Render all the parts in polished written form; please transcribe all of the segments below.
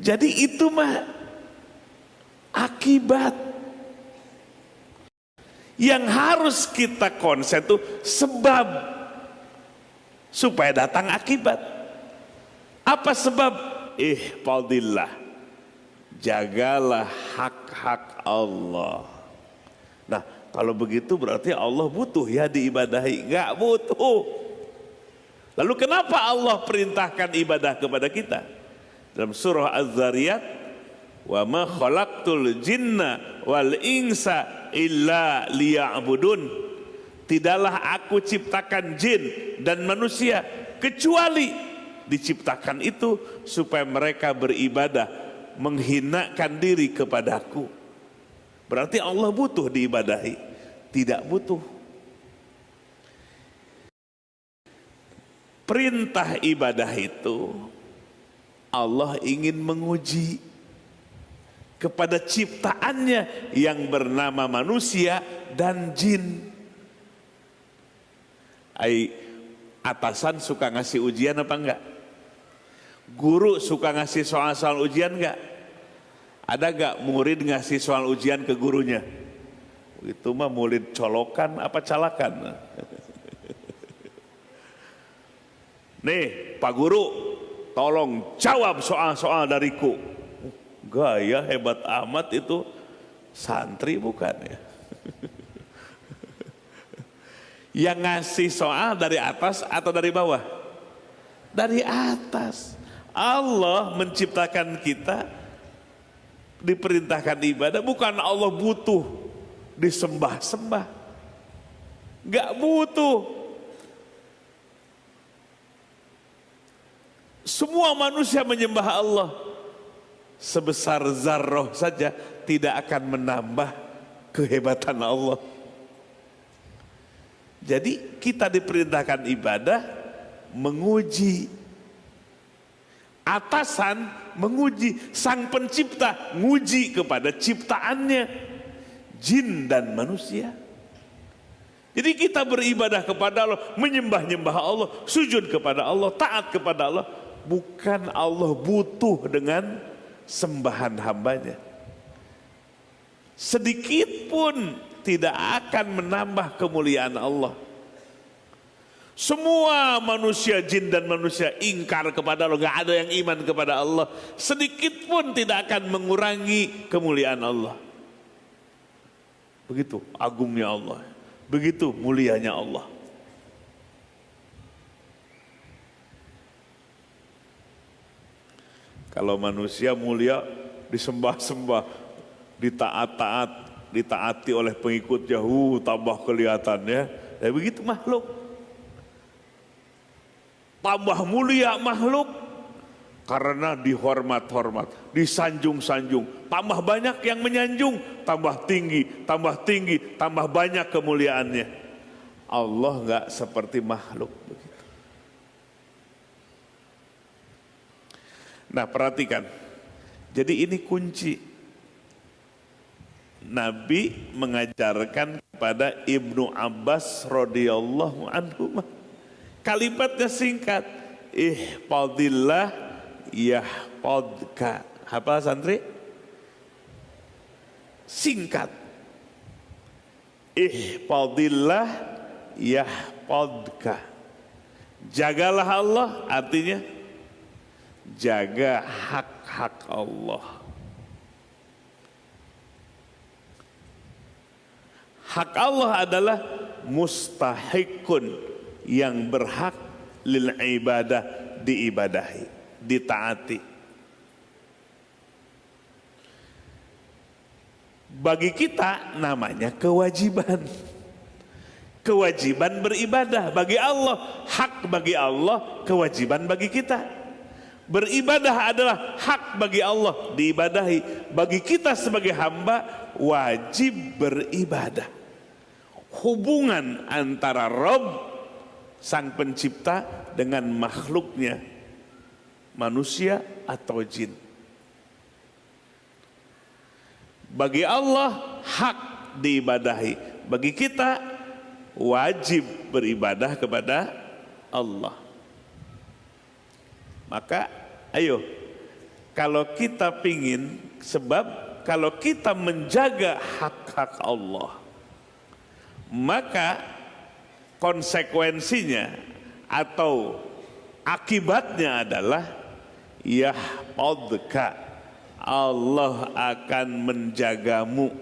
Jadi itu mah akibat. Yang harus kita konsen itu sebab supaya datang akibat. Apa sebab? Ihfadillah, jagalah hak-hak Allah. Nah, kalau begitu berarti Allah butuh ya diibadahi? Enggak butuh. Lalu kenapa Allah perintahkan ibadah kepada kita? Dalam surah Az-Zariyat, wa ma khalaqtul jinna wal insa illa liya'budun. Tidaklah aku ciptakan jin dan manusia kecuali diciptakan itu supaya mereka beribadah, menghinakan diri kepadaku. Berarti Allah butuh diibadahi? Tidak butuh. Perintah ibadah itu Allah ingin menguji kepada ciptaannya yang bernama manusia dan jin. Atasan suka ngasih ujian apa enggak? Guru suka ngasih soal-soal ujian enggak? Ada enggak murid ngasih soal ujian ke gurunya? Itu mah murid colokan apa calakan? Nih Pak Guru, tolong jawab soal-soal dariku. Gaya hebat amat itu, santri bukan ya? Yang ngasih soal dari atas atau dari bawah? Dari atas. Allah menciptakan kita, diperintahkan ibadah, bukan Allah butuh disembah-sembah. Gak butuh. Semua manusia menyembah Allah sebesar zarrah saja, tidak akan menambah kehebatan Allah. Jadi kita diperintahkan ibadah, menguji. Atasan menguji, sang pencipta nguji kepada ciptaannya, jin dan manusia. Jadi kita beribadah kepada Allah, menyembah-nyembah Allah, sujud kepada Allah, taat kepada Allah. Bukan Allah butuh dengan sembahan hambanya. Sedikit pun tidak akan menambah kemuliaan Allah. Semua manusia, jin dan manusia ingkar kepada Allah, gak ada yang iman kepada Allah. Sedikit pun tidak akan mengurangi kemuliaan Allah. Begitu agungnya Allah, begitu mulianya Allah. Kalau manusia mulia disembah-sembah, ditaati oleh pengikutnya, tambah kelihatannya. Ya begitu makhluk. Tambah mulia makhluk karena dihormat-hormat, disanjung-sanjung. Tambah banyak yang menyanjung, tambah tinggi, tambah banyak kemuliaannya. Allah enggak seperti makhluk begitu. Nah, perhatikan. Jadi ini kunci. Nabi mengajarkan kepada Ibnu Abbas radhiyallahu anhu. Kalimatnya singkat. Ihfadillah yahfadka. Apa santri? Singkat. Ihfadillah yahfadka. Jagalah Allah, artinya jaga hak-hak Allah. Hak Allah adalah mustahikun, yang berhak lil ibadah, diibadahi, ditaati. Bagi kita namanya kewajiban. Kewajiban beribadah bagi Allah, hak bagi Allah, kewajiban bagi kita. Beribadah adalah hak bagi Allah, diibadahi. Bagi kita sebagai hamba wajib beribadah. Hubungan antara Rabb, sang pencipta, dengan makhluknya, manusia atau jin. Bagi Allah hak diibadahi, bagi kita wajib beribadah kepada Allah. Maka ayo Kalau kita pingin, sebab kalau kita menjaga hak-hak Allah, maka konsekuensinya atau akibatnya adalah yahfadzka, Allah akan menjagamu.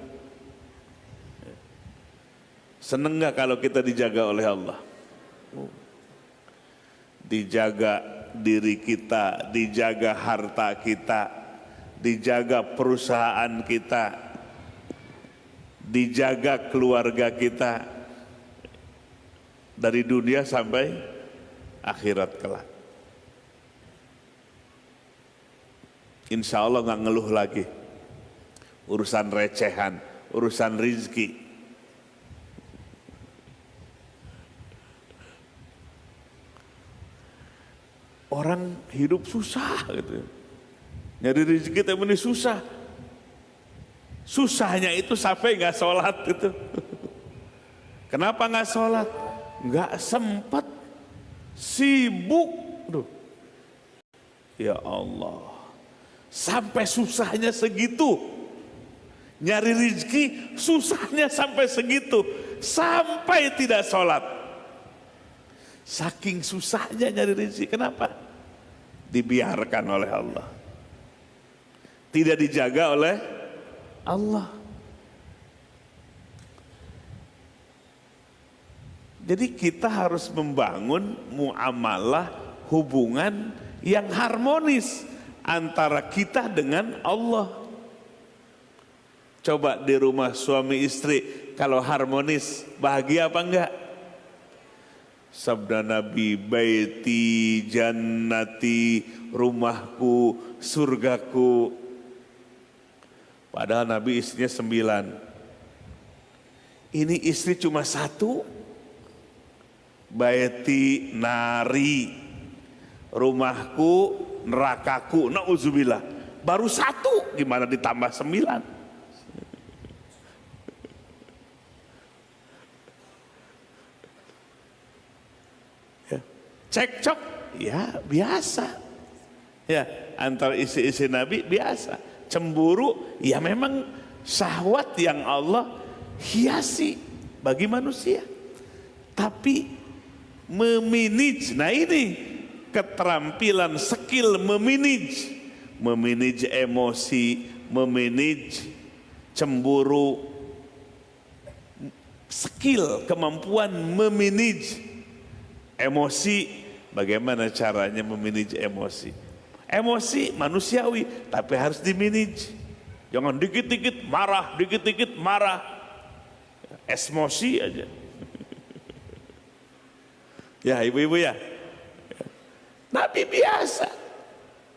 Seneng gak kalau kita dijaga oleh Allah? Dijaga diri kita, dijaga harta kita, dijaga perusahaan kita, dijaga keluarga kita dari dunia sampai akhirat kelak. Insya Allah nggak ngeluh lagi urusan recehan, urusan rizki. Orang hidup susah gitu, nyari rezeki tapi ini susah. Susahnya itu sampai nggak sholat gitu. Kenapa nggak sholat? Nggak sempat, sibuk. Duh. Ya Allah, sampai susahnya segitu. Nyari rezeki susahnya sampai segitu, sampai tidak sholat. Saking susahnya nyari rezeki, kenapa? Dibiarkan oleh Allah, tidak dijaga oleh Allah. Jadi kita harus membangun muamalah, hubungan yang harmonis antara kita dengan Allah. Coba di rumah suami istri, kalau harmonis, bahagia apa enggak? Sabda Nabi, baiti jannati, rumahku, surgaku. Padahal Nabi istrinya 9. Ini istri cuma 1. Baiti nari, rumahku, nerakaku, na'udzubillah. Baru 1, gimana ditambah 9? Cekcok, ya biasa. Ya, antara istri-istri Nabi biasa. Cemburu, ya memang syahwat yang Allah hiasi bagi manusia. Tapi memanage, nah ini keterampilan, skill memanage emosi, memanage cemburu, skill, kemampuan memanage emosi. Bagaimana caranya memanage emosi? Emosi manusiawi, tapi harus dimanage. Jangan dikit-dikit marah, dikit-dikit marah. Emosi aja. Ya ibu-ibu ya. Nabi biasa.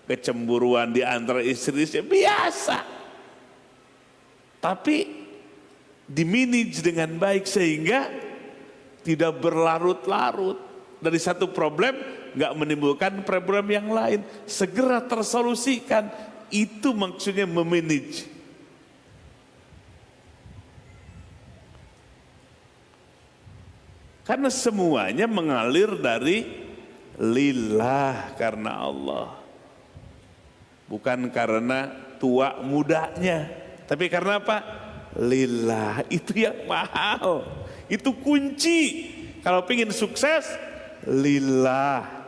Kecemburuan di antara istri-istri biasa. Tapi dimanage dengan baik sehingga tidak berlarut-larut. Dari satu problem nggak menimbulkan problem yang lain, segera tersolusikan. Itu maksudnya memanage. Karena semuanya mengalir dari lillah, karena Allah, bukan karena tua mudanya, tapi karena apa? Lillah. Itu yang mahal, itu kunci. Kalau pengen sukses, lillah.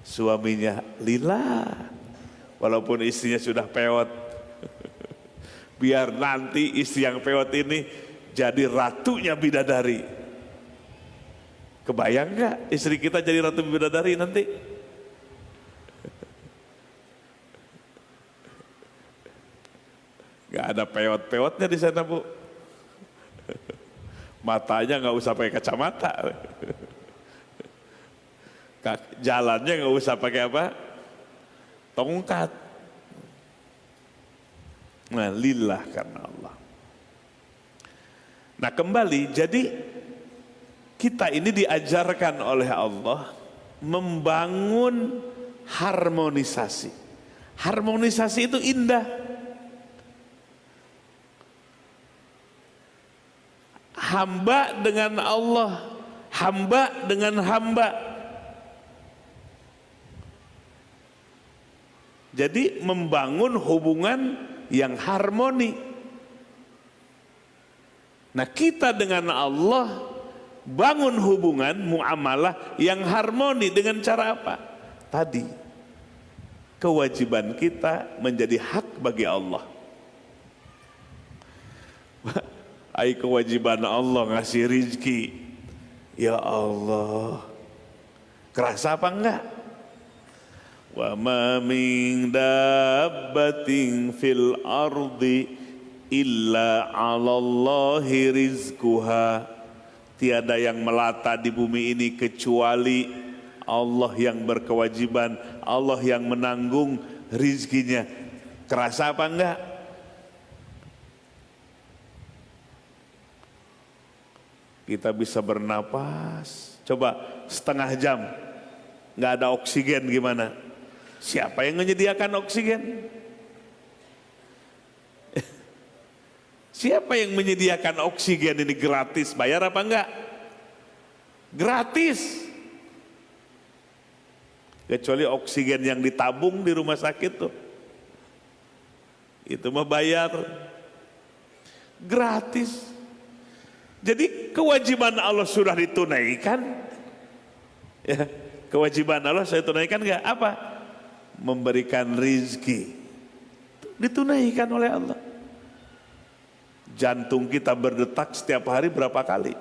Suaminya lillah, walaupun istrinya sudah pewot. Biar nanti istri yang pewot ini jadi ratunya bidadari. Kebayang gak istri kita jadi ratu bidadari nanti? Gak ada pewot-pewotnya di sana, Bu. Matanya nggak usah pakai kacamata, jalannya nggak usah pakai apa, tongkat. Nah, lillah, karena Allah. Nah kembali, jadi kita ini diajarkan oleh Allah membangun harmonisasi. Harmonisasi itu indah. Hamba dengan Allah, hamba dengan hamba. Jadi membangun hubungan yang harmoni. Nah, kita dengan Allah bangun hubungan muamalah yang harmoni dengan cara apa? Tadi, kewajiban kita menjadi hak bagi Allah. Ai kewajiban Allah ngasih rizki. Ya Allah, kerasa apa enggak? Wa ma min dabbatin fil ardi illa 'alallahi rizquha. Tiada yang melata di bumi ini kecuali Allah yang berkewajiban, Allah yang menanggung rizkinya. Kerasa apa enggak? Kita bisa bernapas, coba setengah jam nggak ada oksigen gimana? Siapa yang menyediakan oksigen? Siapa yang menyediakan oksigen ini gratis? Bayar apa enggak? Gratis. Kecuali oksigen yang ditabung di rumah sakit tuh, itu mah bayar. Gratis. Jadi kewajiban Allah sudah ditunaikan. Ya, kewajiban Allah saya tunaikan enggak? Apa? Memberikan rizki. Ditunaikan oleh Allah. Jantung kita berdetak setiap hari berapa kali?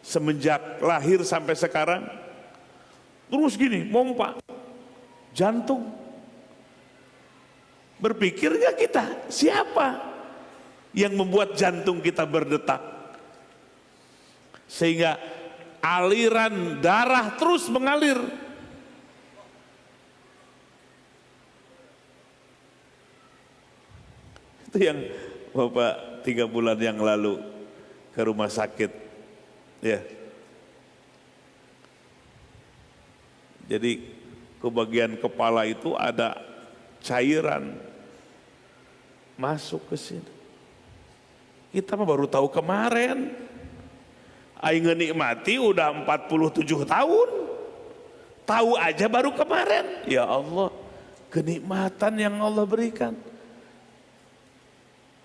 Semenjak lahir sampai sekarang terus gini, mompa jantung. Berpikir nggak kita siapa yang membuat jantung kita berdetak sehingga aliran darah terus mengalir? Itu yang Bapak 3 bulan yang lalu ke rumah sakit, ya. Jadi ke bagian kepala itu ada cairan masuk ke sini. Kita mah baru tahu kemarin. Aing nikmati udah 47 tahun. Tahu aja baru kemarin. Ya Allah, kenikmatan yang Allah berikan.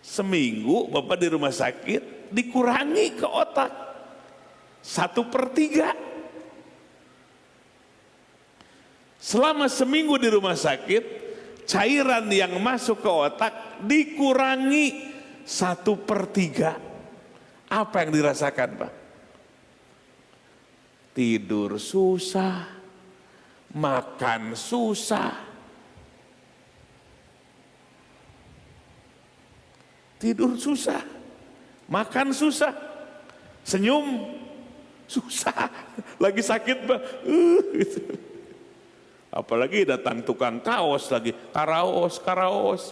Seminggu Bapak di rumah sakit dikurangi ke otak 1/3. Selama seminggu di rumah sakit, cairan yang masuk ke otak dikurangi 1/3. Apa yang dirasakan, Pak? Tidur susah, makan susah. Tidur susah, makan susah, senyum susah, lagi sakit Pak. Gitu. Apalagi datang tukang kaos lagi, karaos,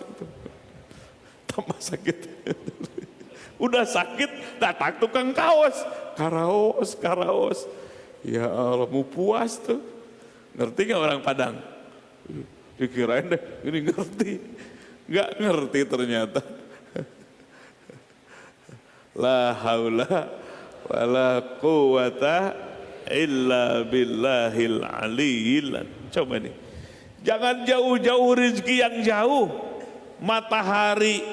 gitu. Tambah sakit. Udah sakit, datang tukang kaos, karaos. Ya Allah, mau puas tuh. Ngerti nggak orang Padang? Dikirain deh, ini ngerti, nggak ngerti ternyata. La haula wala quwata illa billahil aliyil. Coba nih, jangan jauh-jauh rezeki yang jauh. Matahari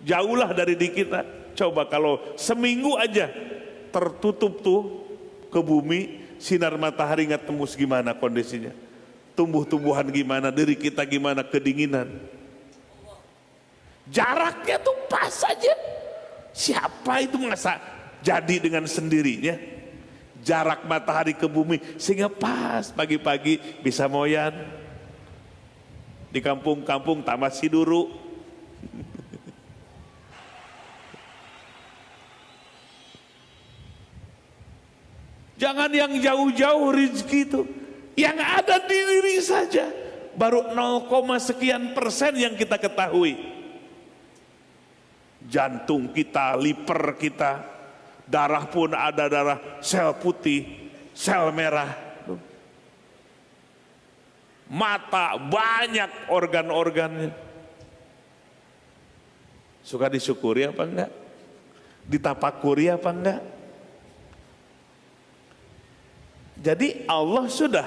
jauhlah dari di kita. Coba kalau seminggu aja tertutup tuh ke bumi, sinar matahari nggak tembus, gimana kondisinya? Tumbuh-tumbuhan gimana, diri kita gimana, kedinginan. Jaraknya tuh pas aja. Siapa itu masa jadi dengan sendirinya? Jarak matahari ke bumi sehingga pas pagi-pagi bisa moyan. Di kampung-kampung tambah siduru. Jangan yang jauh-jauh rezeki itu, yang ada di diri saja. Baru 0, sekian persen yang kita ketahui. Jantung kita, liver kita, darah pun ada darah sel putih, sel merah. Mata banyak organ-organnya. Suka disyukuri apa enggak? Ditapakuri apa enggak? Jadi Allah sudah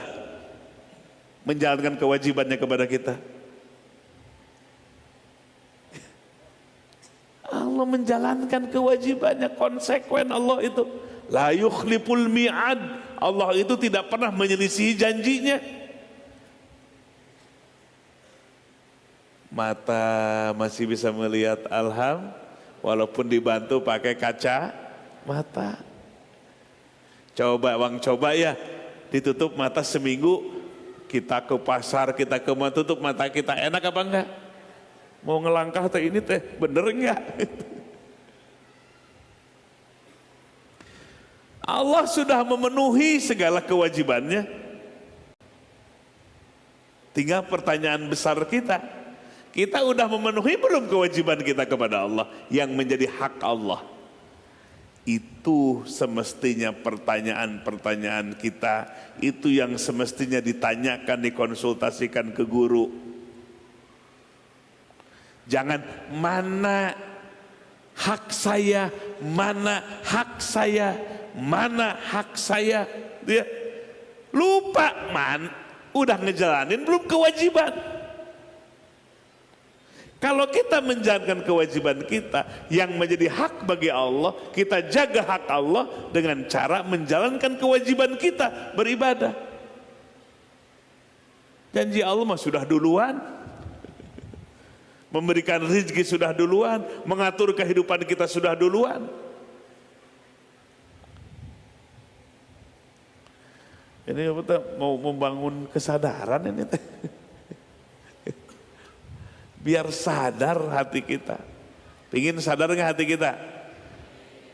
menjalankan kewajibannya kepada kita. menjalankan kewajibannya, konsekuen Allah itu. La yukhliful mi'ad. Allah itu tidak pernah menyelisihi janjinya. Mata masih bisa melihat, walaupun dibantu pakai kaca mata. Coba ya, ditutup mata seminggu, kita ke pasar, kita ke mana, tutup mata kita, enak apa enggak? Mau ngelangkah teh ini teh bener enggak? Allah sudah memenuhi segala kewajibannya. Tinggal pertanyaan besar kita udah memenuhi belum kewajiban kita kepada Allah yang menjadi hak Allah? Itu semestinya pertanyaan-pertanyaan kita, itu yang semestinya ditanyakan, dikonsultasikan ke guru. Jangan mana hak saya, mana hak saya, mana hak saya. Dia lupa, udah ngejalanin belum kewajiban. Kalau kita menjalankan kewajiban kita yang menjadi hak bagi Allah, kita jaga hak Allah dengan cara menjalankan kewajiban kita beribadah. Janji Allah mah sudah duluan, memberikan rezeki sudah duluan, mengatur kehidupan kita sudah duluan. Ini kita mau membangun kesadaran ini teh. Biar sadar hati kita. Pingin sadar nggak hati kita?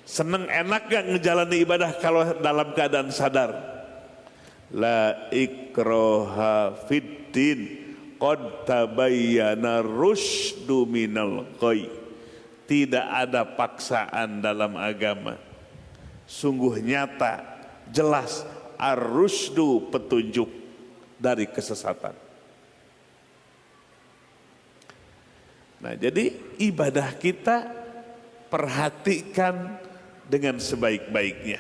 Seneng enak gak ngejalani ibadah kalau dalam keadaan sadar? La ikraha fiddin qad tabayyana rusydu minal ghayy. Tidak ada paksaan dalam agama. Sungguh nyata, jelas ar-rusydu, petunjuk dari kesesatan. Nah, jadi ibadah kita perhatikan dengan sebaik-baiknya.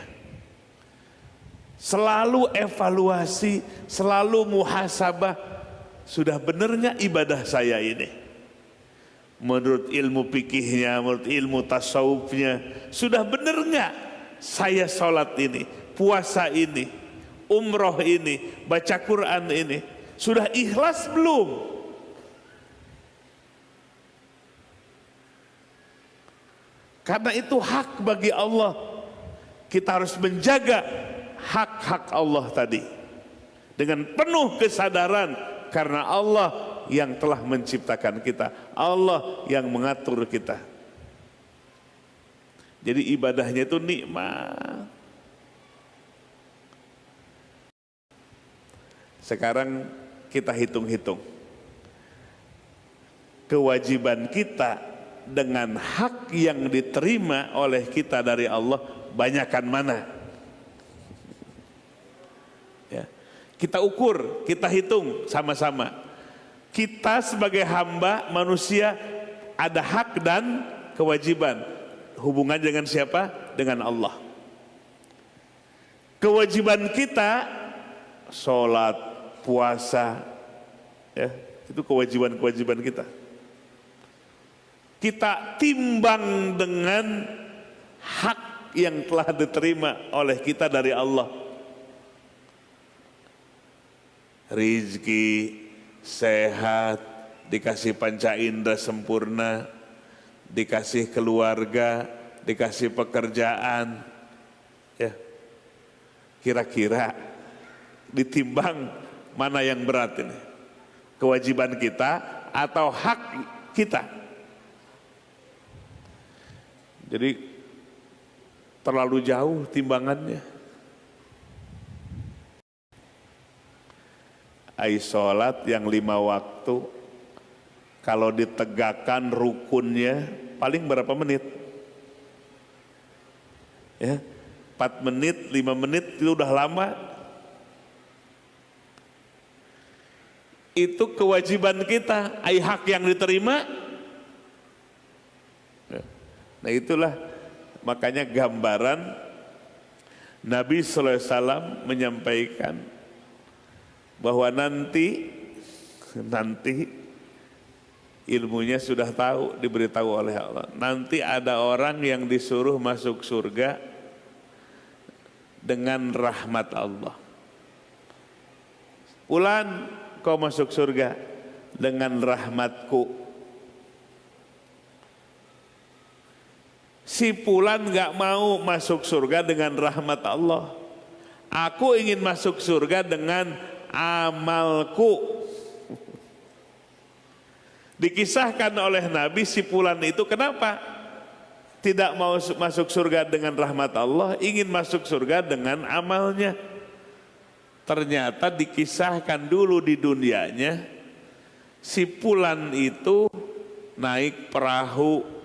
Selalu evaluasi, selalu muhasabah, sudah benarnya ibadah saya ini? Menurut ilmu fikihnya, menurut ilmu tasawufnya, sudah benar nggak saya sholat ini, puasa ini, umroh ini, baca Quran ini, sudah ikhlas belum? Karena itu hak bagi Allah. Kita harus menjaga hak-hak Allah tadi dengan penuh kesadaran, karena Allah yang telah menciptakan kita, Allah yang mengatur kita. Jadi ibadahnya itu nikmat. Sekarang kita hitung-hitung kewajiban kita dengan hak yang diterima oleh kita dari Allah, banyakan mana? Ya. Kita ukur, kita hitung sama-sama. Kita sebagai hamba manusia ada hak dan kewajiban. Hubungan dengan siapa? Dengan Allah. Kewajiban kita sholat, puasa, ya, itu kewajiban-kewajiban kita. Kita timbang dengan hak yang telah diterima oleh kita dari Allah. Rizki, sehat, dikasih panca indera sempurna, dikasih keluarga, dikasih pekerjaan. Ya, kira-kira ditimbang mana yang berat ini? Kewajiban kita atau hak kita? Jadi terlalu jauh timbangannya. Sholat yang 5 waktu, kalau ditegakkan rukunnya paling berapa menit? Ya, 4 menit, 5 menit itu udah lama. Itu kewajiban kita, hak yang diterima. Nah, itulah makanya gambaran Nabi SAW menyampaikan bahwa nanti ilmunya sudah tahu, diberitahu oleh Allah. Nanti ada orang yang disuruh masuk surga dengan rahmat Allah. Fulan, kau masuk surga dengan rahmatku. Si fulan gak mau masuk surga dengan rahmat Allah. Aku ingin masuk surga dengan amalku. Dikisahkan oleh Nabi, si fulan itu kenapa tidak mau masuk surga dengan rahmat Allah, ingin masuk surga dengan amalnya. Ternyata dikisahkan dulu di dunianya, si fulan itu naik perahu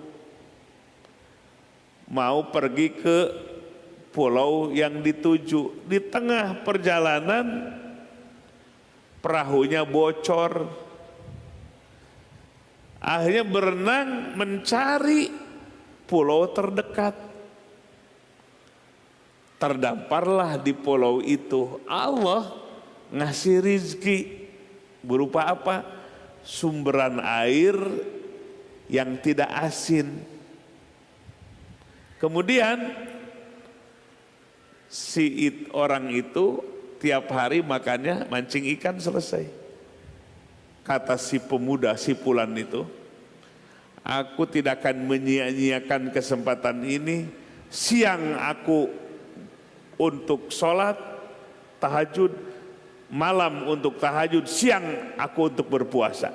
mau pergi ke pulau yang dituju. Di tengah perjalanan perahunya bocor. Akhirnya berenang mencari pulau terdekat. Terdamparlah di pulau itu. Allah ngasih rizki berupa apa? Sumberan air yang tidak asin. Kemudian orang itu tiap hari makannya mancing ikan selesai. Kata si pemuda, si fulan itu, aku tidak akan menyia-nyiakan kesempatan ini. Siang aku untuk sholat tahajud, malam untuk tahajud, siang aku untuk berpuasa.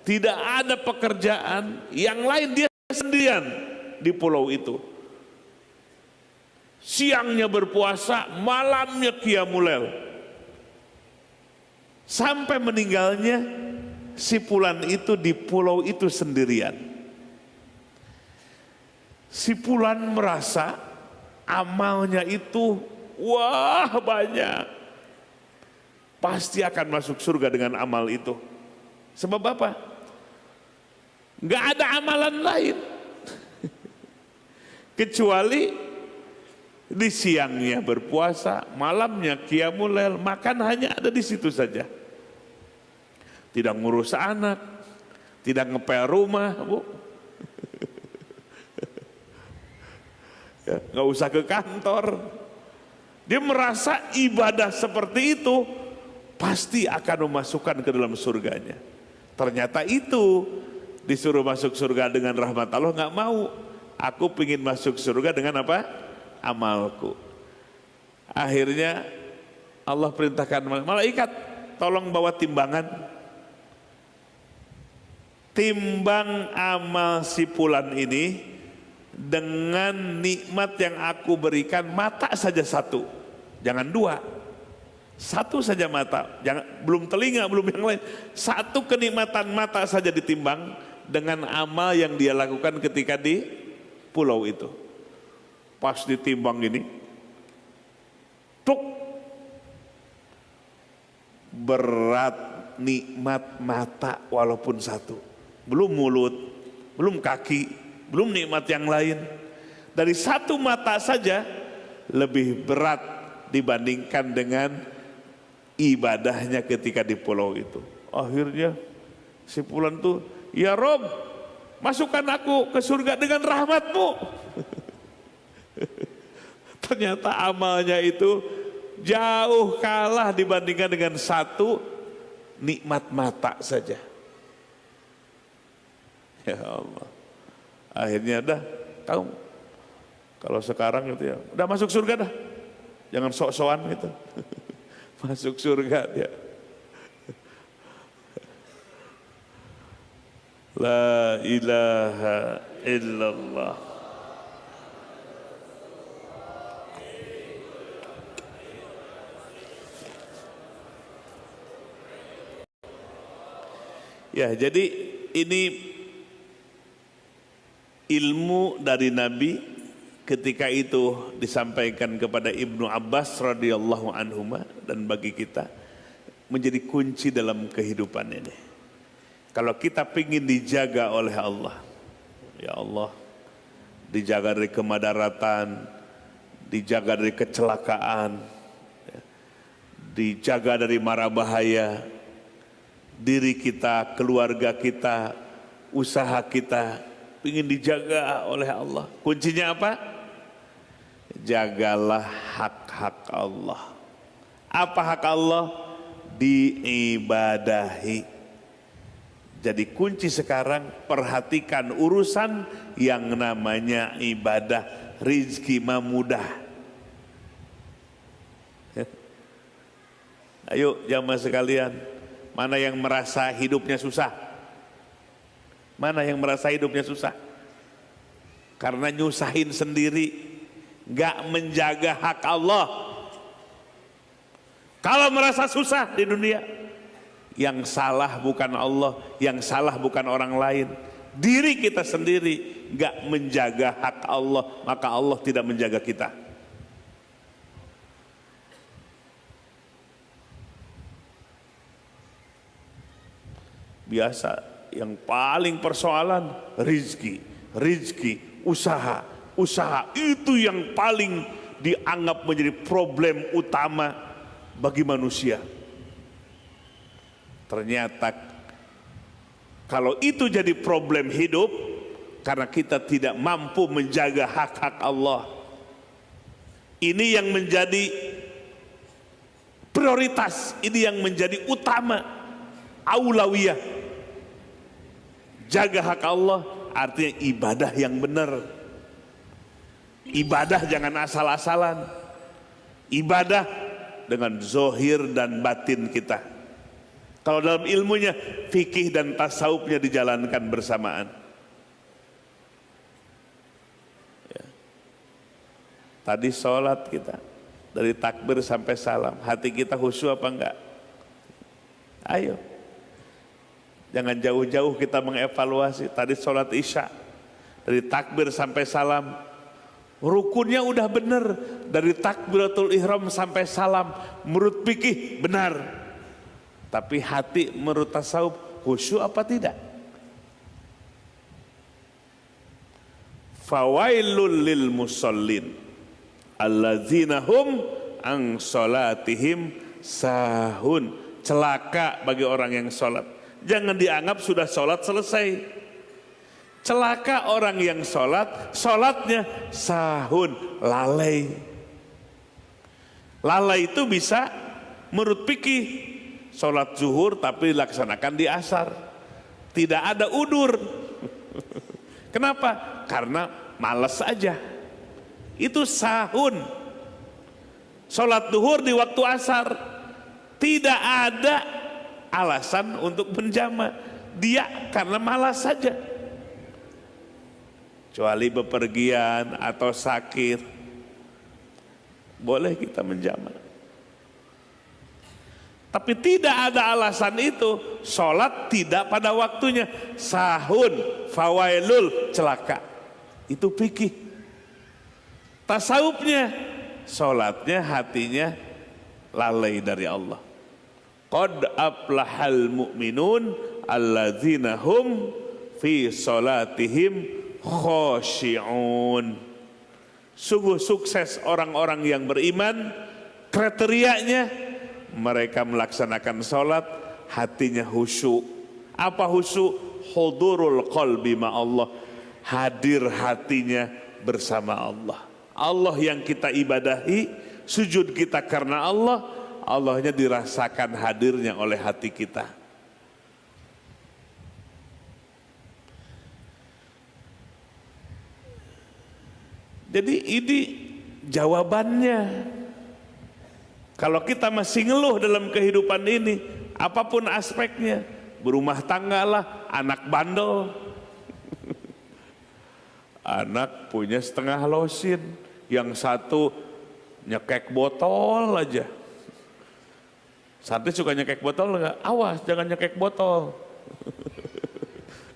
Tidak ada pekerjaan yang lain, dia sendirian di pulau itu. Siangnya berpuasa, malamnya qiyamul lail. Sampai meninggalnya si fulan itu di pulau itu sendirian. Si fulan merasa amalnya itu wah banyak, pasti akan masuk surga dengan amal itu. Sebab apa? Gak ada amalan lain kecuali di siangnya berpuasa, malamnya qiyamul lail, makan hanya ada di situ saja. Tidak ngurus anak, tidak ngepel rumah, Bu. Ya, nggak usah ke kantor. Dia merasa ibadah seperti itu pasti akan memasukkan ke dalam surganya. Ternyata itu disuruh masuk surga dengan rahmat Allah, nggak mau. Aku ingin masuk surga dengan apa? Amalku. Akhirnya Allah perintahkan malaikat, tolong bawa timbangan. Timbang amal si fulan ini dengan nikmat yang aku berikan, mata saja satu, jangan dua, satu saja mata, jangan, belum telinga, belum yang lain, satu kenikmatan mata saja ditimbang dengan amal yang dia lakukan ketika di pulau itu. Pas ditimbang ini, tuk, berat nikmat mata walaupun satu. Belum mulut, belum kaki, belum nikmat yang lain. Dari satu mata saja lebih berat dibandingkan dengan ibadahnya ketika di pulau itu. Akhirnya si fulan tuh, ya Rob, masukkan aku ke surga dengan rahmatmu. Ternyata amalnya itu jauh kalah dibandingkan dengan satu nikmat mata saja. Ya Allah. Akhirnya dah, kamu kalau sekarang gitu ya, udah masuk surga dah. Jangan sok-sokan gitu. Masuk surga dia. La ilaha illallah. Ya, jadi ini ilmu dari Nabi ketika itu disampaikan kepada Ibnu Abbas radhiyallahu anhuma, dan bagi kita menjadi kunci dalam kehidupan ini. Kalau kita ingin dijaga oleh Allah, ya Allah, dijaga dari kemadaratan, dijaga dari kecelakaan, dijaga dari mara bahaya, diri kita, keluarga kita, usaha kita ingin dijaga oleh Allah. Kuncinya apa? Jagalah hak-hak Allah. Apa hak Allah? Diibadahi. Jadi kunci sekarang, perhatikan urusan yang namanya ibadah. Rizki mah mudah. Ayo jamaah sekalian, mana yang merasa hidupnya susah? Mana yang merasa hidupnya susah? Karena nyusahin sendiri, gak menjaga hak Allah. Kalau merasa susah di dunia, yang salah bukan Allah, yang salah bukan orang lain. Diri kita sendiri gak menjaga hak Allah, maka Allah tidak menjaga kita. Biasa yang paling persoalan rizki, usaha itu yang paling dianggap menjadi problem utama bagi manusia. Ternyata kalau itu jadi problem hidup, karena kita tidak mampu menjaga hak-hak Allah, ini yang menjadi prioritas, ini yang menjadi utama, aulawiyah. Jaga hak Allah artinya ibadah yang benar. Ibadah jangan asal-asalan. Ibadah dengan zohir dan batin kita. Kalau dalam ilmunya, fikih dan tasawufnya dijalankan bersamaan. Ya. Tadi sholat kita, dari takbir sampai salam, hati kita khusyuk apa enggak? Ayo. Jangan jauh-jauh kita mengevaluasi. Tadi sholat isya, dari takbir sampai salam, rukunnya udah benar. Dari takbiratul ihram sampai salam, menurut fikih benar. Tapi hati menurut tasawuf khusyuk apa tidak? Fawailul lil musallin alladzina hum an sholatihim sahun. Celaka bagi orang yang sholat. Jangan dianggap sudah sholat selesai. Celaka orang yang sholat, sholatnya sahun, lalai. Lalai itu bisa menurut fikih, sholat zuhur tapi dilaksanakan di asar. Tidak ada udur. Kenapa? Karena malas aja. Itu sahun. Sholat zuhur di waktu asar. Tidak ada alasan untuk menjama. Dia karena malas saja. Kecuali bepergian atau sakit, boleh kita menjama. Tapi tidak ada alasan itu, sholat tidak pada waktunya, sahun, fawailul, celaka. Itu fikih. Tasawufnya, sholatnya hatinya lalai dari Allah. Qad aflahal mu'minun alladzina hum fi sholatihim khoshi'un. Sungguh sukses orang-orang yang beriman. Kriterianya, mereka melaksanakan sholat hatinya khusyuk. Apa khusyuk? Hudurul qalbi ma'allah, hadir hatinya bersama Allah. Allah yang kita ibadahi, sujud kita karena Allah, Allahnya dirasakan hadirnya oleh hati kita. Jadi ini jawabannya. Kalau kita masih ngeluh dalam kehidupan ini, apapun aspeknya, berumah tangga lah, anak bandel, anak punya setengah losin, yang satu nyekek botol aja. Santri suka nyekek botol enggak? Awas jangan nyekek botol.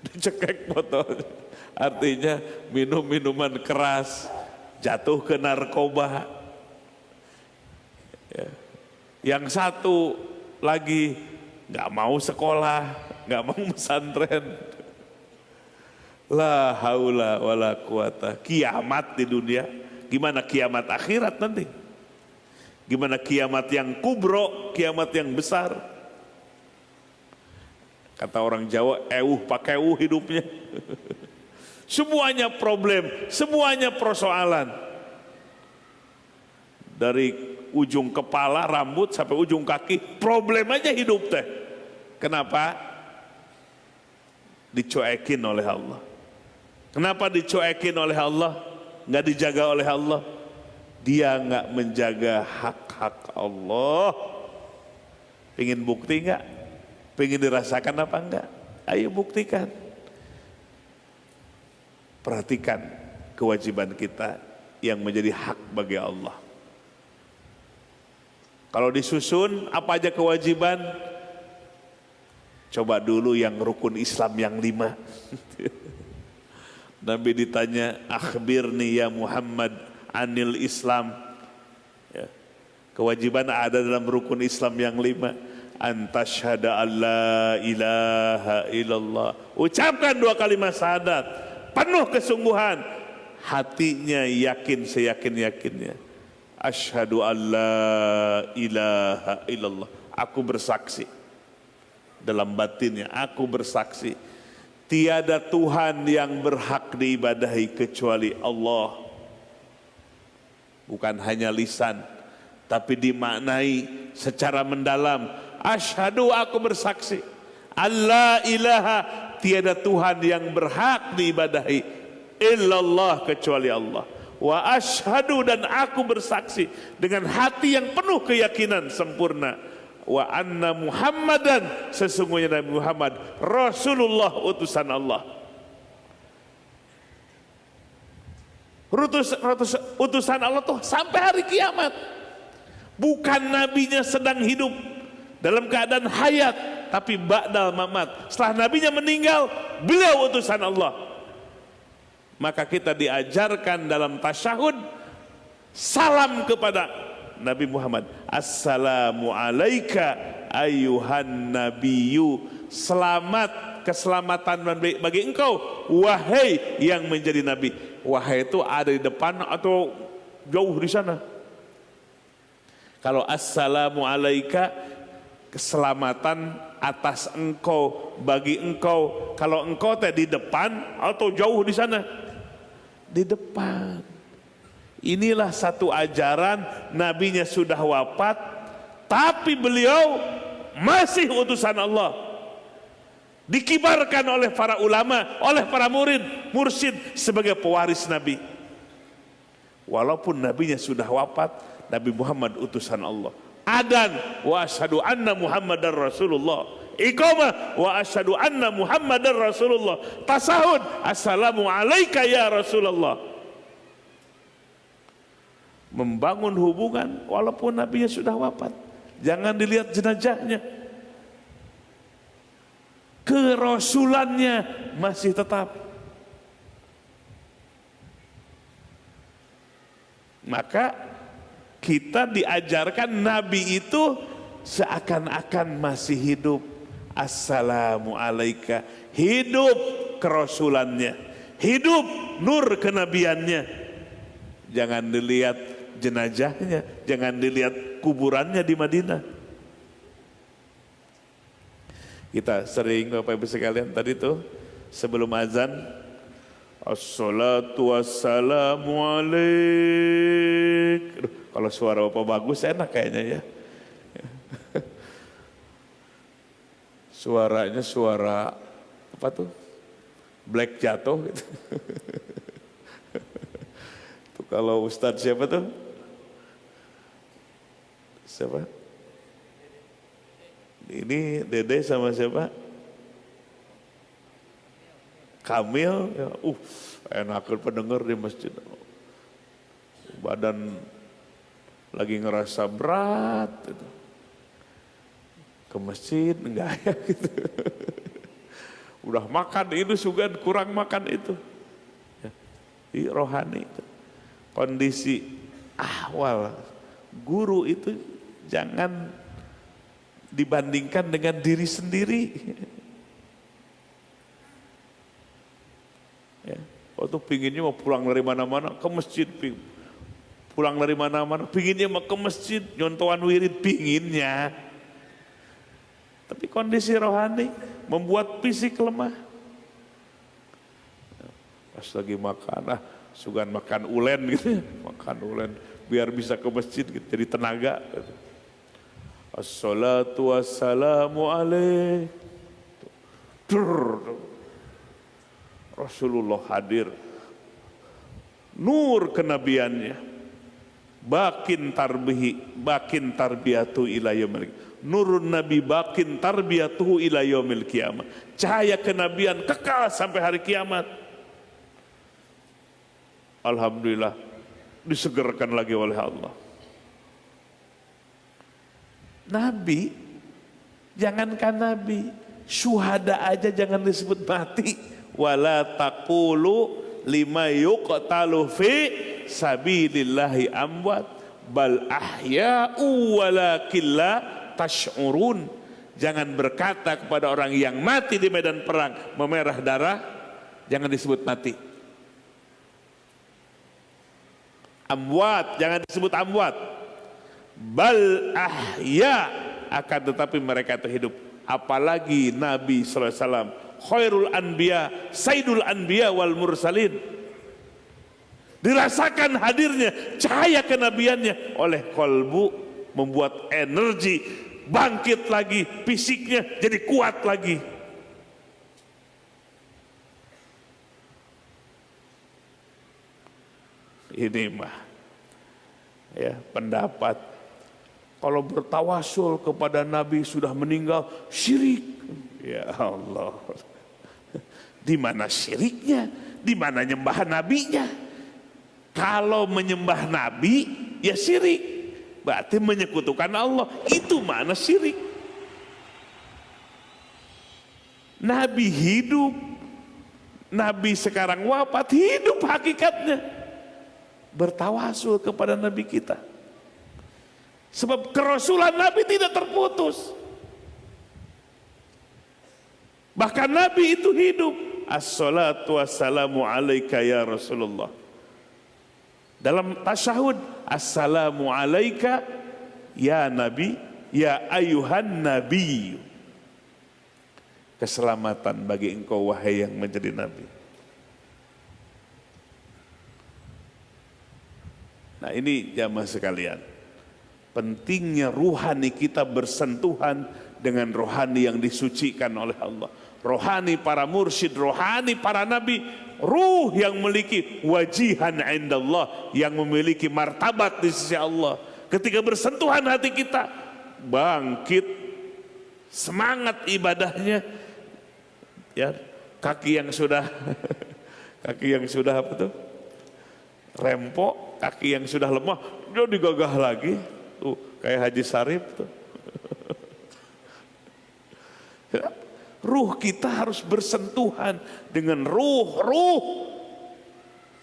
Dicekek botol. Artinya minum minuman keras, jatuh ke narkoba. Ya. Yang satu lagi nggak mau sekolah, nggak mau pesantren. La haula wala quwata. Kiamat di dunia. Gimana kiamat akhirat nanti? Gimana kiamat yang kubro, kiamat yang besar? Kata orang Jawa, pakai hidupnya. Semuanya problem, semuanya persoalan. Dari ujung kepala, rambut sampai ujung kaki, problem aja hidup teh. Kenapa? Dicuekin oleh Allah. Kenapa dicuekin oleh Allah? Nggak dijaga oleh Allah. Dia nggak menjaga hak-hak Allah. Pengen bukti nggak? Pengen dirasakan apa enggak? Ayo buktikan. Perhatikan kewajiban kita yang menjadi hak bagi Allah. Kalau disusun apa aja kewajiban? Coba dulu yang rukun Islam yang 5. Nabi ditanya, akhbirni ya Muhammad anil Islam. Ya. Kewajiban ada dalam rukun Islam yang 5. Antasyhada alla ilaha illallah. Ucapkan 2 kalimat syahadat. Penuh kesungguhan. Hatinya yakin seyakin-yakinnya. Asyhadu alla ilaha illallah. Aku bersaksi. Dalam batinnya, aku bersaksi. Tiada Tuhan yang berhak diibadahi kecuali Allah. Bukan hanya lisan, tapi dimaknai secara mendalam. Asyhadu, aku bersaksi. Alla ilaha, tiada Tuhan yang berhak diibadahi illallah kecuali Allah. Wa asyhadu, dan aku bersaksi dengan hati yang penuh keyakinan sempurna. Wa anna Muhammadan, sesungguhnya Nabi Muhammad Rasulullah, utusan Allah. Utusan Allah tuh sampai hari kiamat. Bukan nabinya sedang hidup dalam keadaan hayat, tapi ba'dal mamat. Setelah nabinya meninggal, beliau utusan Allah. Maka kita diajarkan dalam tasyahud salam kepada Nabi Muhammad. Assalamu alaika ayyuhan nabiyyu. Selamat, keselamatan bagi engkau, wahai yang menjadi nabi. Wahai itu ada di depan atau jauh di sana? Kalau assalamu alaika, keselamatan atas engkau, bagi engkau. Kalau engkau tadi di depan atau jauh di sana? Di depan. Inilah satu ajaran, nabinya sudah wafat, tapi beliau masih utusan Allah. Dikibarkan oleh para ulama, oleh para mursyid sebagai pewaris Nabi. Walaupun nabinya sudah wafat, Nabi Muhammad utusan Allah. Adan wa asyhadu anna Muhammadar Rasulullah. Iqamah wa asyhadu anna Muhammadar Rasulullah. Tasahud, assalamu alaika ya Rasulullah. Membangun hubungan walaupun nabinya sudah wafat. Jangan dilihat jenazahnya, kerasulannya masih tetap. Maka kita diajarkan nabi itu seakan-akan masih hidup. Assalamu alaika, hidup kerasulannya, hidup nur kenabiannya. Jangan dilihat jenazahnya, jangan dilihat kuburannya di Madinah. Kita sering Bapak Ibu sekalian tadi tuh sebelum azan, assalatu wassalamu alaik. Kalau suara Bapak bagus enak kayaknya ya. Suaranya suara apa tuh? Black jatuh gitu. Tuh kalau Ustadz siapa tuh? Siapa? Ini Dede sama siapa? Kamil. Ya, enakan pendengar di masjid. Badan lagi ngerasa berat gitu. Ke masjid enggak ya gitu. Udah makan itu sugan, kurang makan itu. Ya, rohani itu. Kondisi awal guru itu jangan dibandingkan dengan diri sendiri. Ya, waktu pinginnya mau pulang dari mana-mana ke masjid, pulang dari mana-mana pinginnya mau ke masjid, nyontohan wirid pinginnya. Tapi kondisi rohani membuat fisik lemah. Pas lagi makan, sugan makan ulen gitu, makan ulen biar bisa ke masjid gitu, jadi tenaga. Gitu. Assalatu wassalamu alaik. Rasulullah hadir, nur kenabiannya, bakin tarbiyatu ila yaumil, nurun nabi bakin tarbiyatuhu ila yaumil qiyamah, cahaya kenabian kekal sampai hari kiamat. Alhamdulillah disegerkan lagi oleh Allah. Nabi, jangankan nabi, syuhada aja jangan disebut mati. Wala taqulu lima yuqtalu fi sabilillahi amwat bal ahya'u walakin la tash'urun. Jangan berkata kepada orang yang mati di medan perang memerah darah, jangan disebut mati. Amwat, jangan disebut amwat. Bal ahya, akan tetapi mereka itu hidup. Apalagi Nabi SAW, khairul anbiya, sayyidul anbiya wal mursalin, dirasakan hadirnya cahaya kenabiannya oleh kolbu, membuat energi bangkit lagi, fisiknya jadi kuat lagi. Ini mah ya pendapat kalau bertawasul kepada Nabi sudah meninggal syirik. Ya Allah, di mana syiriknya? Di mana nyembah nabinya? Kalau menyembah nabi ya syirik, berarti menyekutukan Allah. Itu mana syirik? Nabi hidup, Nabi sekarang wafat, hidup hakikatnya. Bertawasul kepada Nabi kita, sebab kerasulan Nabi tidak terputus. Bahkan Nabi itu hidup. Assalatu wassalamu alaika ya Rasulullah. Dalam tasyahud, assalamu alaika ya Nabi, ya ayuhan Nabi. Keselamatan bagi engkau wahai yang menjadi Nabi. Nah ini jamaah sekalian, pentingnya ruhani kita bersentuhan dengan rohani yang disucikan oleh Allah. Rohani para mursyid, rohani para nabi, ruh yang memiliki wajihan indallah, yang memiliki martabat di sisi Allah. Ketika bersentuhan hati kita, bangkit semangat ibadahnya. Ya, kaki yang sudah apa tuh? Rempok, kaki yang sudah lemah, dia digagah lagi, tuh kayak Haji Sarip tuh. Ruh kita harus bersentuhan dengan ruh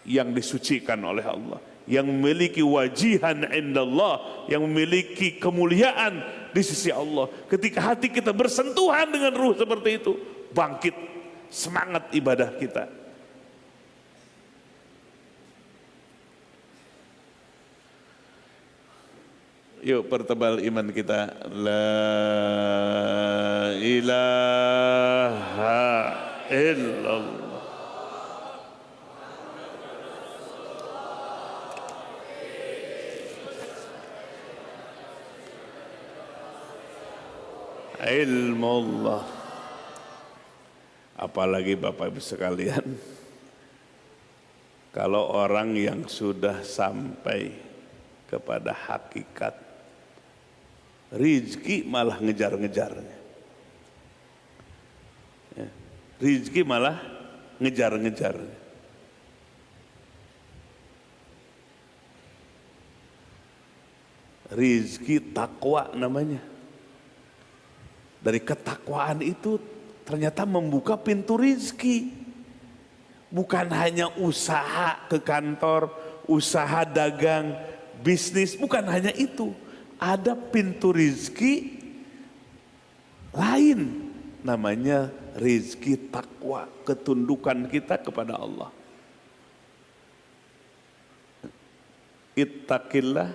yang disucikan oleh Allah, yang memiliki wajihan indallah, yang memiliki kemuliaan di sisi Allah. Ketika hati kita bersentuhan dengan ruh seperti itu, bangkit semangat ibadah kita. Yuk pertebal iman kita. La ilaha illallah. Ilmullah. Apalagi Bapak Ibu sekalian, kalau orang yang sudah sampai kepada hakikat, rizki malah ngejar-ngejarnya. Ya, rizki malah ngejar-ngejarnya. Rizki takwa namanya. Dari ketakwaan itu ternyata membuka pintu rizki. Bukan hanya usaha ke kantor, usaha dagang, bisnis, bukan hanya itu. Ada pintu rizki lain, namanya rizki takwa, ketundukan kita kepada Allah. Ittaqillah,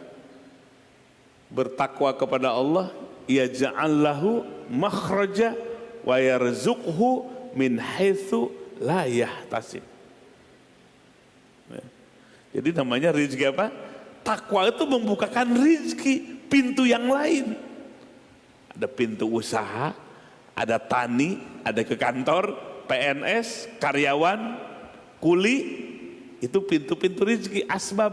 bertakwa kepada Allah, yaj'al lahu makhraja wa yarzuqhu min haitsu la yahtasib. Jadi namanya rizki apa? Takwa itu membukakan rizki, pintu yang lain. Ada pintu usaha, ada tani, ada ke kantor, PNS, karyawan, kuli, itu pintu-pintu rizki, asbab.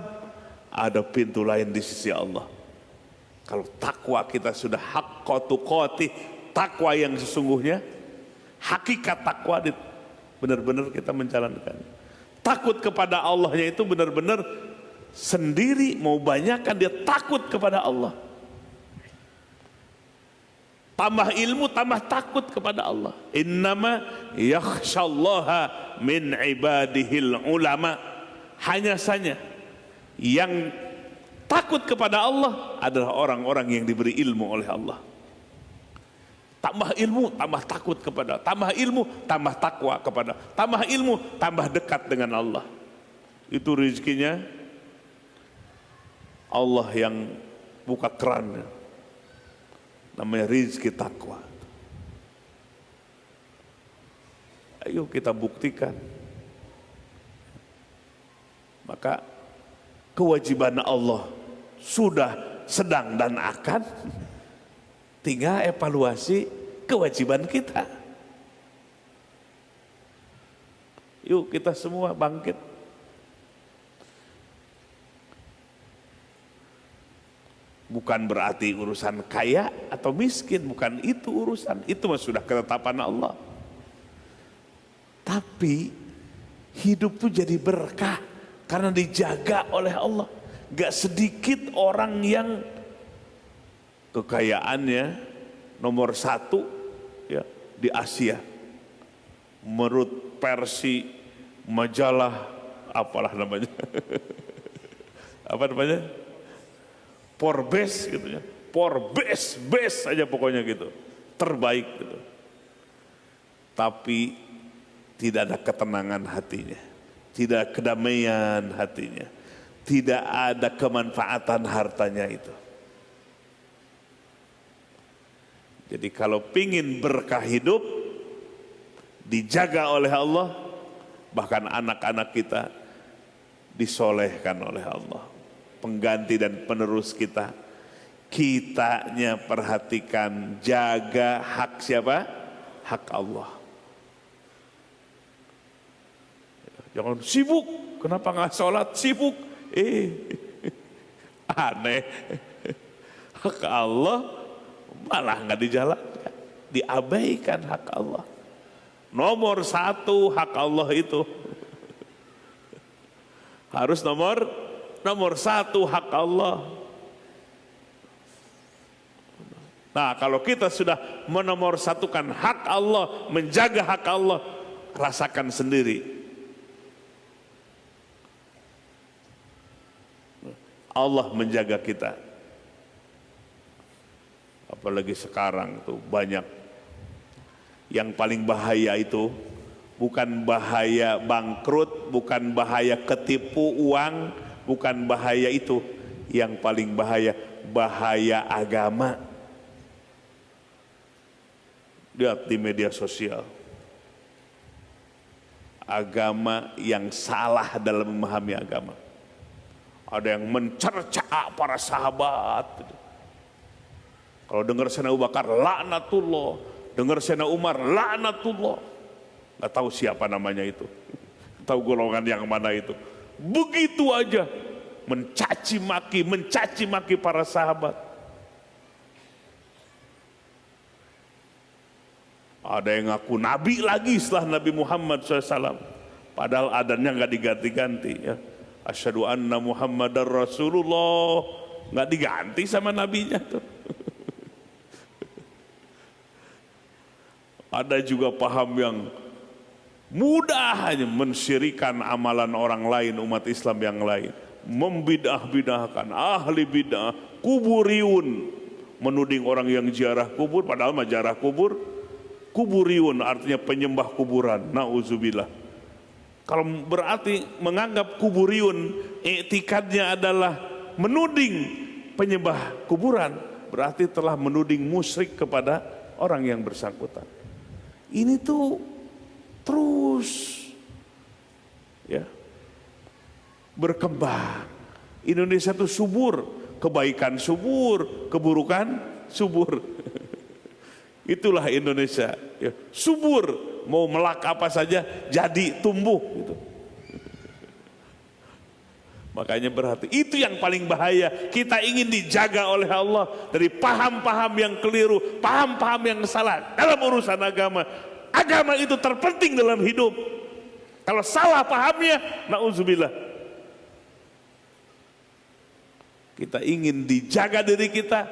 Ada pintu lain di sisi Allah. Kalau takwa kita sudah haqqo tuqatih, takwa yang sesungguhnya, hakikat takwa benar-benar kita menjalankan. Takut kepada Allahnya itu benar-benar sendiri, mau banyakkan dia takut kepada Allah. Tambah ilmu, tambah takut kepada Allah. Innama yakhshallaha min ibadihil ulama. Hanya saja yang takut kepada Allah adalah orang-orang yang diberi ilmu oleh Allah. Tambah ilmu, tambah takut kepada, tambah ilmu, tambah takwa kepada, tambah ilmu, tambah dekat dengan Allah. Itu rezekinya Allah yang buka kerannya. Namanya rezeki takwa. Ayo kita buktikan. Maka kewajiban Allah sudah, sedang, dan akan. Tinggal evaluasi kewajiban kita. Yuk kita semua bangkit. Bukan berarti urusan kaya atau miskin, bukan itu urusan. Itu sudah ketetapan Allah. Tapi hidup tuh jadi berkah karena dijaga oleh Allah. Gak sedikit orang yang kekayaannya nomor 1 ya di Asia. Menurut versi majalah apalah namanya, apa namanya, Forbes gitu ya, Forbes best aja pokoknya gitu, terbaik gitu. Tapi tidak ada ketenangan hatinya, tidak kedamaian hatinya, tidak ada kemanfaatan hartanya itu. Jadi kalau pingin berkah hidup dijaga oleh Allah, bahkan anak-anak kita disolehkan oleh Allah, pengganti dan penerus kita, kitanya perhatikan, jaga hak siapa? Hak Allah. Jangan sibuk, kenapa nggak sholat? Sibuk, aneh. Hak Allah malah nggak dijalankan, diabaikan hak Allah. Nomor 1 hak Allah itu harus nomor 1 hak Allah. Nah, kalau kita sudah menomorsatukan hak Allah, menjaga hak Allah, rasakan sendiri. Allah menjaga kita. Apalagi sekarang tuh banyak. Yang paling bahaya itu bukan bahaya bangkrut, bukan bahaya ketipu uang, bukan bahaya itu. Yang paling bahaya, bahaya agama. Lihat di media sosial. Agama yang salah dalam memahami agama. Ada yang mencerca para sahabat. Kalau dengar Sayyidina Abu Bakar, laknatullah. Dengar Sayyidina Umar, laknatullah. Gak tahu siapa namanya itu. Tahu golongan yang mana itu. Begitu aja mencaci maki para sahabat. Ada yang ngaku nabi lagi setelah Nabi Muhammad SAW. Padahal adanya nggak diganti-ganti ya. Asyhadu anna Muhammadar Rasulullah, nggak diganti sama nabinya tuh. Ada juga paham yang mudah hanya mensyirikan amalan orang lain, umat Islam yang lain, membidah-bidahkan, ahli bidah, kuburiun, menuding orang yang ziarah kubur, padahal mah ziarah kubur, kuburiun artinya penyembah kuburan, nauzubillah. Kalau berarti menganggap kuburiun, i'tikadnya adalah menuding penyembah kuburan, berarti telah menuding musyrik kepada orang yang bersangkutan. ini tuh terus ya berkembang. Indonesia tuh subur, kebaikan subur, keburukan subur. Itulah Indonesia, ya, subur, mau melak apa saja jadi tumbuh gitu. Makanya berhati, itu yang paling bahaya. Kita ingin dijaga oleh Allah dari paham-paham yang keliru, paham-paham yang salah dalam urusan agama. Agama itu terpenting dalam hidup. Kalau salah pahamnya, na'udzubillah. Kita ingin dijaga diri kita,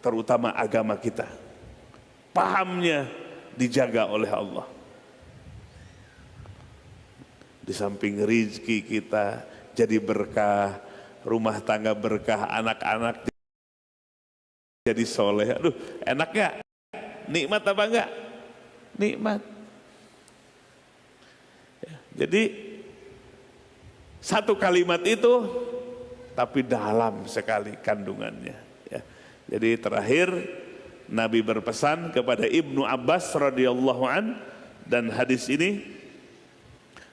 terutama agama kita. Pahamnya dijaga oleh Allah. Di samping rizki kita jadi berkah, rumah tangga berkah, anak-anak jadi soleh. Aduh, enak gak? Nikmat apa enggak? Nikmat. Ya, jadi satu kalimat itu tapi dalam sekali kandungannya. Ya. Jadi terakhir Nabi berpesan kepada Ibnu Abbas radhiyallahu an, dan hadis ini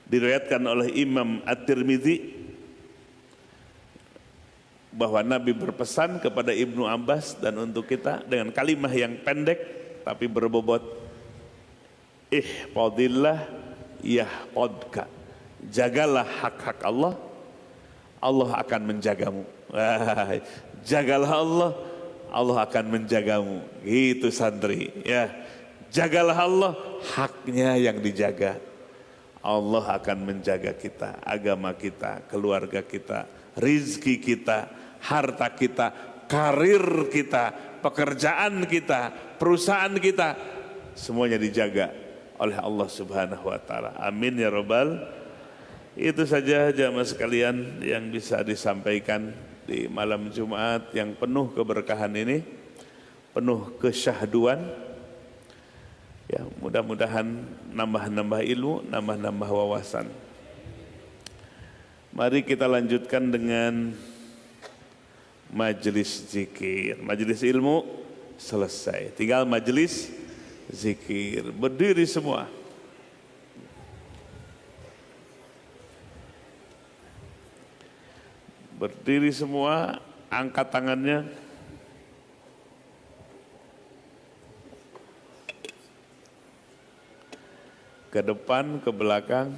diriwayatkan oleh Imam At-Tirmidzi, bahwa Nabi berpesan kepada Ibnu Abbas dan untuk kita dengan kalimat yang pendek tapi berbobot, ihfadillah yahfadka, jagalah hak-hak Allah, Allah akan menjagamu. Jagalah Allah, Allah akan menjagamu. Gitu santri ya, jagalah Allah, haknya yang dijaga, Allah akan menjaga kita, agama kita, keluarga kita, rizki kita, harta kita, karir kita, pekerjaan kita, perusahaan kita, semuanya dijaga oleh Allah Subhanahu wa taala. Amin ya rabbal. Itu saja jamaah sekalian yang bisa disampaikan di malam Jumat yang penuh keberkahan ini, penuh kesyahduan. Ya, mudah-mudahan nambah-nambah ilmu, nambah-nambah wawasan. Mari kita lanjutkan dengan majelis zikir. Majelis ilmu selesai, tinggal majelis zikir. Berdiri semua. Berdiri semua, angkat tangannya. Ke depan, ke belakang.